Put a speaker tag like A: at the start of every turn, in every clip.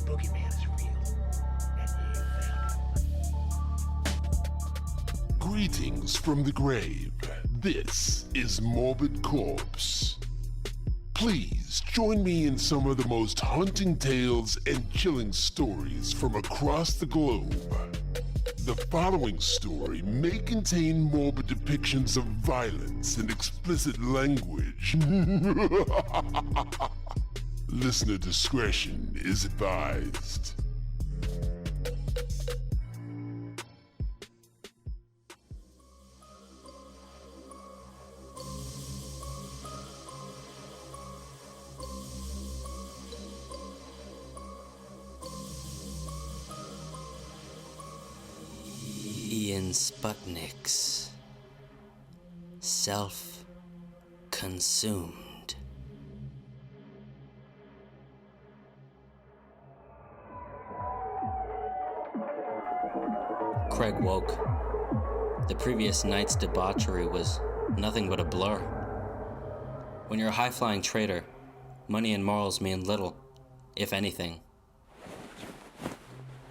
A: Spooky Man is real, and you found him.
B: Greetings from the grave. This is Morbid Corpse. Please join me in some of the most haunting tales and chilling stories from across the globe. The following story may contain morbid depictions of violence and explicit language. Listener discretion is advised.
C: Ian Sputnik's self-consumed. Craig woke. The previous night's debauchery was nothing but a blur. When you're a high-flying trader, money and morals mean little, if anything.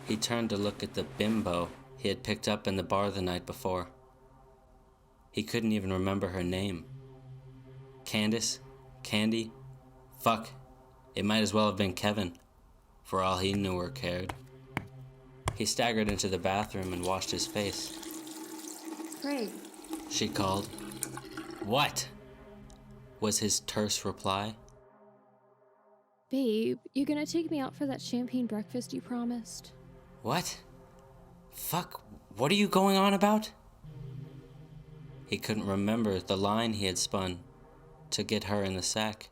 C: He turned to look at the bimbo he had picked up in the bar the night before. He couldn't even remember her name. Candace? Candy? Fuck, it might as well have been Kevin, for all he knew or cared. He staggered into the bathroom and washed his face.
D: Craig,
C: She called. What? Was his terse reply.
D: babe, you gonna take me out for that champagne breakfast you promised?
C: What? Fuck, what are you going on about? He couldn't remember the line he had spun to get her in the sack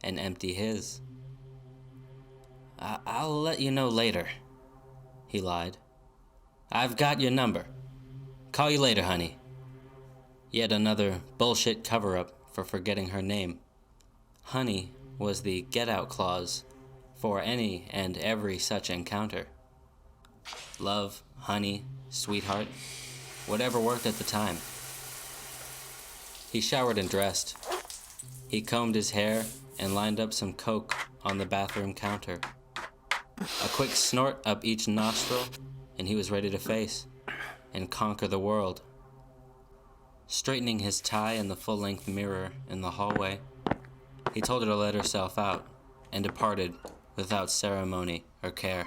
C: and empty his. I'll let you know later, he lied. I've got your number. Call you later, honey. Yet another bullshit cover-up for forgetting her name. Honey was the get-out clause for any and every such encounter. Love, honey, sweetheart, whatever worked at the time. He showered and dressed. He combed his hair and lined up some coke on the bathroom counter. A quick snort up each nostril, and he was ready to face and conquer the world. Straightening his tie in the full-length mirror in the hallway, he told her to let herself out and departed without ceremony or care.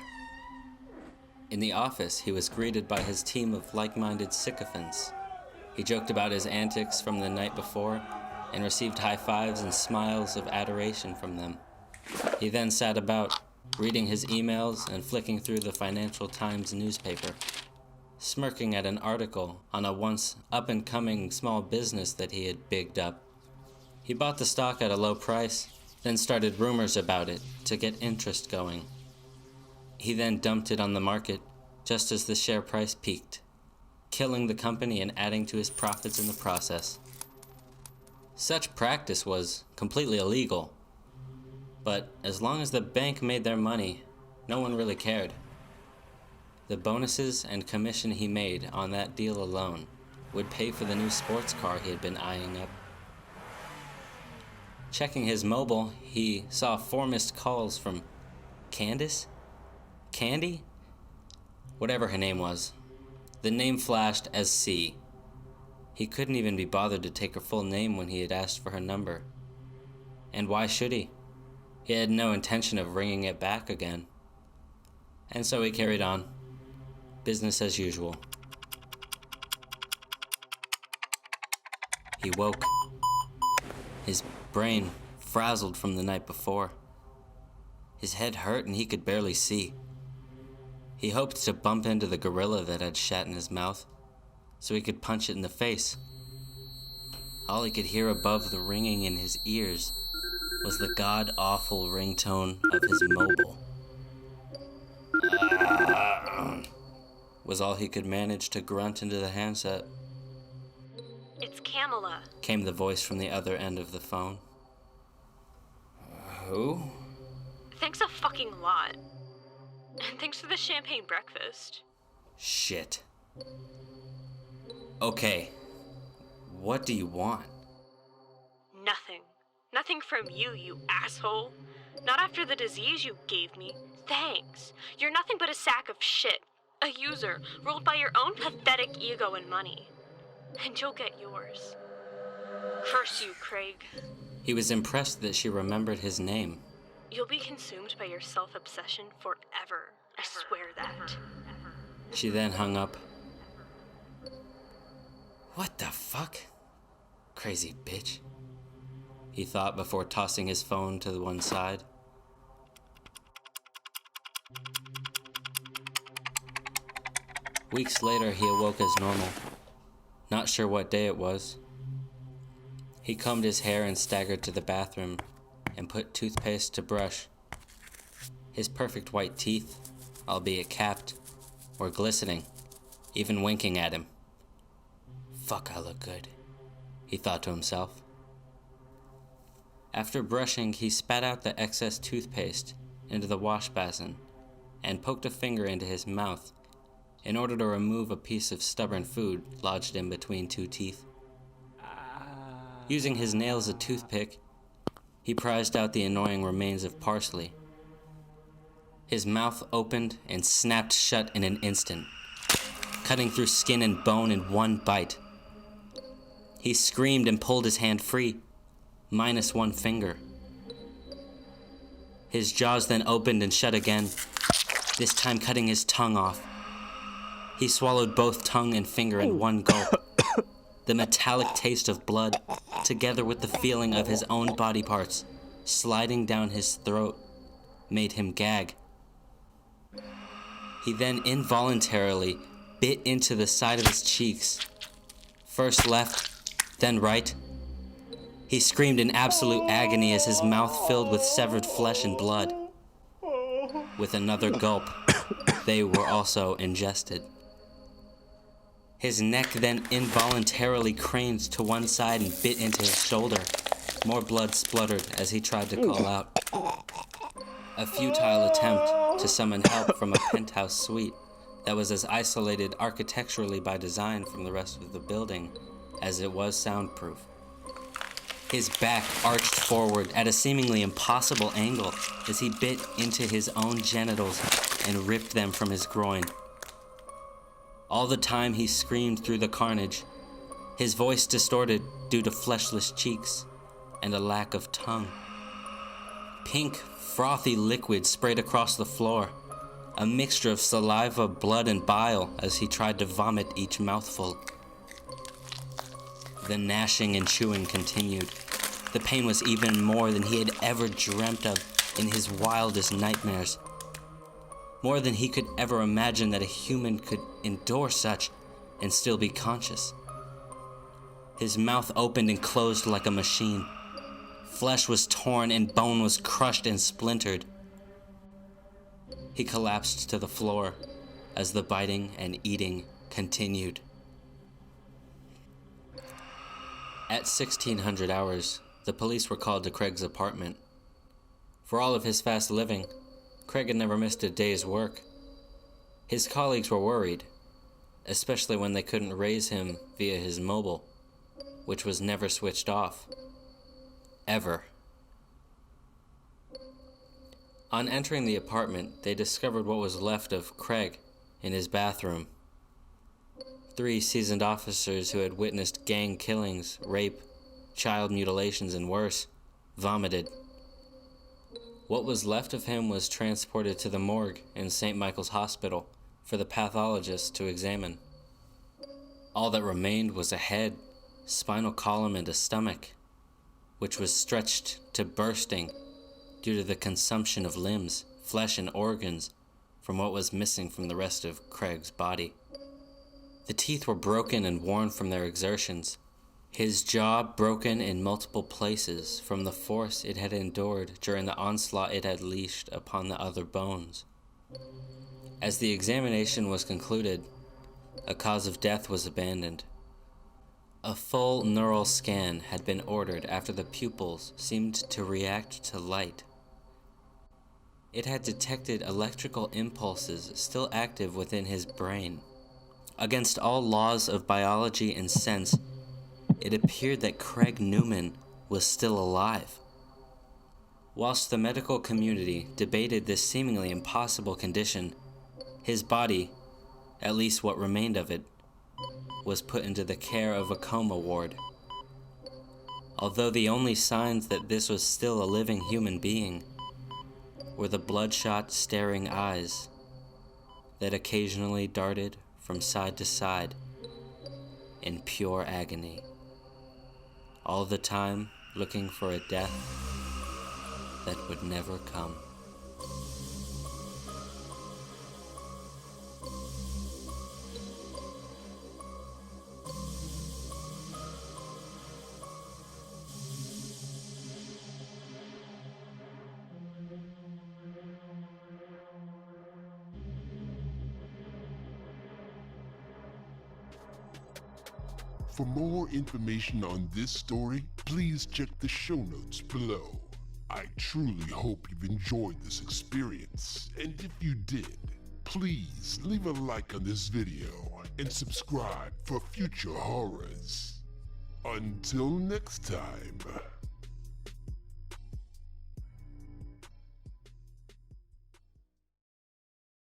C: In the office, he was greeted by his team of like-minded sycophants. He joked about his antics from the night before and received high fives and smiles of adoration from them. He then sat about, reading his emails and flicking through the Financial Times newspaper, smirking at an article on a once up-and-coming small business that he had bigged up. He bought the stock at a low price, then started rumors about it to get interest going. He then dumped it on the market just as the share price peaked, killing the company and adding to his profits in the process. Such practice was completely illegal, but as long as the bank made their money, no one really cared. The bonuses and commission he made on that deal alone would pay for the new sports car he had been eyeing up. Checking his mobile, he saw 4 missed calls from Candace? Candy? Whatever her name was. The name flashed as C. He couldn't even be bothered to take her full name when he had asked for her number. And why should he? He had no intention of ringing it back again. And so he carried on. Business as usual. He woke. His brain frazzled from the night before. His head hurt and he could barely see. He hoped to bump into the gorilla that had shat in his mouth, so he could punch it in the face. All he could hear above the ringing in his ears was the god-awful ringtone of his mobile. Was all he could manage to grunt into the handset.
E: It's Kamala,
C: Came the voice from the other end of the phone. Who?
E: Thanks a fucking lot. And thanks for the champagne breakfast.
C: Shit. Okay. What do you want?
E: Nothing. Nothing from you, you asshole. Not after the disease you gave me. Thanks. You're nothing but a sack of shit. A user, ruled by your own pathetic ego and money. And you'll get yours. Curse you, Craig.
C: He was impressed that she remembered his name.
E: You'll be consumed by your self-obsession forever. I swear that.
C: She then hung up. What the fuck? Crazy bitch, he thought before tossing his phone to the one side. Weeks later, he awoke as normal. Not sure what day it was. He combed his hair and staggered to the bathroom and put toothpaste to brush. His perfect white teeth, albeit capped, were glistening, even winking at him. Fuck, I look good, he thought to himself. After brushing, he spat out the excess toothpaste into the wash basin and poked a finger into his mouth in order to remove a piece of stubborn food lodged in between two teeth. Using his nail as a toothpick, he prized out the annoying remains of parsley. His mouth opened and snapped shut in an instant, cutting through skin and bone in one bite. He screamed and pulled his hand free, minus one finger. His jaws then opened and shut again, this time cutting his tongue off. He swallowed both tongue and finger in one gulp. The metallic taste of blood, together with the feeling of his own body parts sliding down his throat, made him gag. He then involuntarily bit into the side of his cheeks, first left, then right. He screamed in absolute agony as his mouth filled with severed flesh and blood. With another gulp, they were also ingested. His neck then involuntarily craned to one side and bit into his shoulder. More blood spluttered as he tried to call out. A futile attempt to summon help from a penthouse suite that was as isolated architecturally by design from the rest of the building as it was soundproof. His back arched forward at a seemingly impossible angle as he bit into his own genitals and ripped them from his groin. All the time he screamed through the carnage, his voice distorted due to fleshless cheeks and a lack of tongue. Pink, frothy liquid sprayed across the floor, a mixture of saliva, blood, and bile as he tried to vomit each mouthful. The gnashing and chewing continued. The pain was even more than he had ever dreamt of in his wildest nightmares. More than he could ever imagine that a human could endure such and still be conscious. His mouth opened and closed like a machine. Flesh was torn and bone was crushed and splintered. He collapsed to the floor as the biting and eating continued. At 1600 hours, the police were called to Craig's apartment. For all of his fast living, Craig had never missed a day's work. His colleagues were worried, especially when they couldn't raise him via his mobile, which was never switched off. Ever. On entering the apartment, they discovered what was left of Craig in his bathroom. 3 seasoned officers who had witnessed gang killings, rape, child mutilations, and worse, vomited. What was left of him was transported to the morgue in St. Michael's Hospital for the pathologist to examine. All that remained was a head, spinal column, and a stomach, which was stretched to bursting due to the consumption of limbs, flesh, and organs from what was missing from the rest of Craig's body. The teeth were broken and worn from their exertions, his jaw broken in multiple places from the force it had endured during the onslaught it had leashed upon the other bones. As the examination was concluded, a cause of death was abandoned. A full neural scan had been ordered after the pupils seemed to react to light. It had detected electrical impulses still active within his brain. Against all laws of biology and sense, it appeared that Craig Newman was still alive. Whilst the medical community debated this seemingly impossible condition, his body, at least what remained of it, was put into the care of a coma ward. Although the only signs that this was still a living human being were the bloodshot, staring eyes that occasionally darted from side to side in pure agony, all the time looking for a death that would never come.
B: For more information on this story, please check the show notes below. I truly hope you've enjoyed this experience, and if you did, please leave a like on this video and subscribe for future horrors. Until next time.